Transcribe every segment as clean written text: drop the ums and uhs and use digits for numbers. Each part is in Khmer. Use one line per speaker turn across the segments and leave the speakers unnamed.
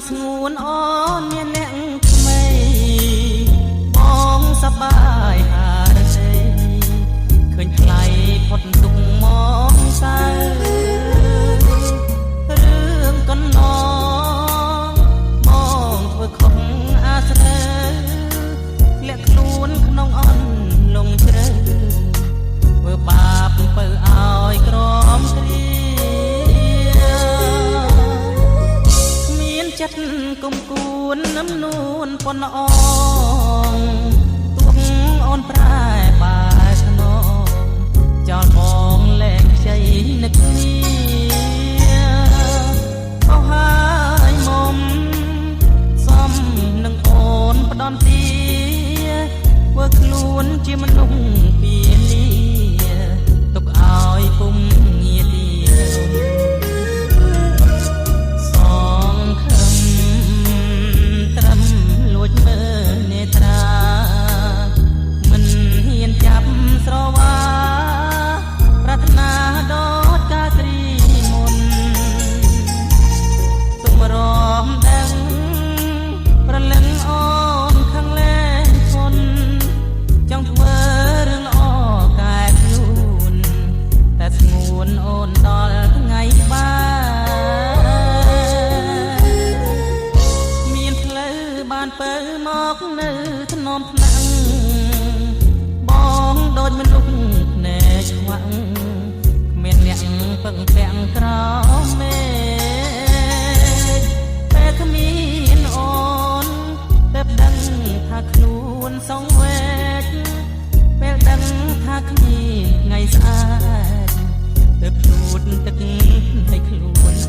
ស្ងួនអនមានអ្នកថ្មីបងសប្បាយហើយឃើញថ្លៃផុតទុកមកសៅរឿងកណ្ដងបងធ្វើខុសអាស្រើលាក់ខ្លួនក្នុងអន់លងជ្រៅធ្វើបាបបើឲ្យក្រំគ្រាចិត្តគុំគួននឹមនួនប៉ុនអងទុកអូនប្រែបាយស្នងចោលបងលែងខ្ចីនឹកគ្នាបោះហើយមុំសំនឹងអូនផ្ដំទីធ្វើខ្លួនជាមនុស្សពីលាទុកឲ្យពុំងារទីស្រវាប្រាថ្នាដតកាគ្រីមុនទុំរំដឹងប្រលឹងអូនខាងលែងធនចង់ធ្វើរឿងល្អកែខ្លួនតែស្ងួនអូនដល់ថ្ងៃបានមានផ្លូវបានពើមកនៅថ្នមថ្នាក់ដូចមនុស្សភ្នែកឆ្វាក់គ្មានអ្នកពឹងពាំងក្រោមមេឃពេលគ្មានអូនតែដឹងថាខ្លួនសងវែកពេលដឹងថាគ្មានថ្ងៃស្អាតទើបជួតទឹកនៃខ្លួន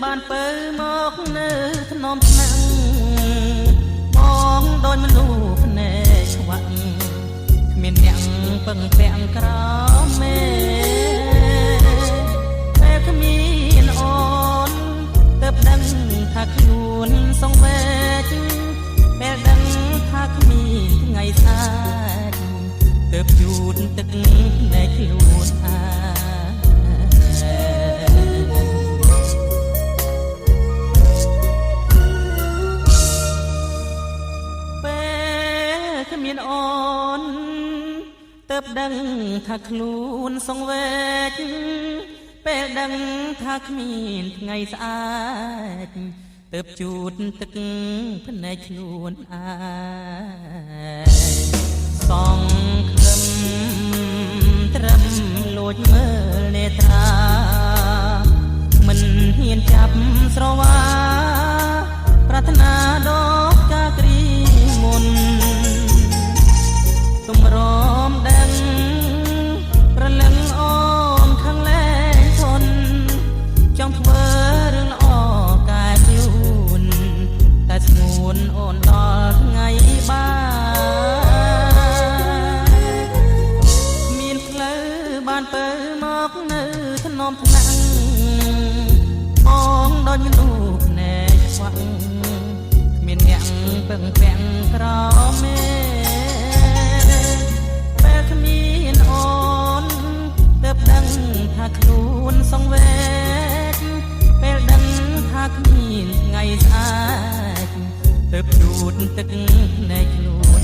បានពើមកនៅថ្នមថ្នាក់បងដោយមនុស្សភ្នែកឆ្វាក់គ្មានអ្នកពឹងពាំងក្រោមមេតែគ្មានអូនទើបដឹងថាខ្លួនសងវែកពេលដឹងថាគ្មានថ្ងៃស្អាតទើបយូរទឹកនៃខ្លួនមានអូនទើបដឹងថាខ្លួនសងវែកពេលដឹងថាគ្មានថ្ងៃស្អាតទើបជូតទឹកភ្នែកខ្លួនសងខឹមត្រឹមលួចមើលនេត្រាមិនហ៊ានចាប់ស្រវាប្រាថ្នាដល់កាគ្រីមុនទុំរំដឹងប្រលឹងអូនខាងលែងធនចង់ធ្វើរឿងល្អកែខ្លួនតែស្ងួនអូនដល់ថ្ងៃបានមានផ្លូវបានពើមកនៅថ្នមថ្នាក់បងដូចមនុស្សភ្នែកឆ្វាក់គ្មានអ្នកពឹងពាំងក្រោមមេគ្មានអូនទើបដឹងថាខ្លួនសងវែកពេលដឹងថាគ្មានថ្ងៃស្អាតទើបជូតទឹកនៃខ្លួន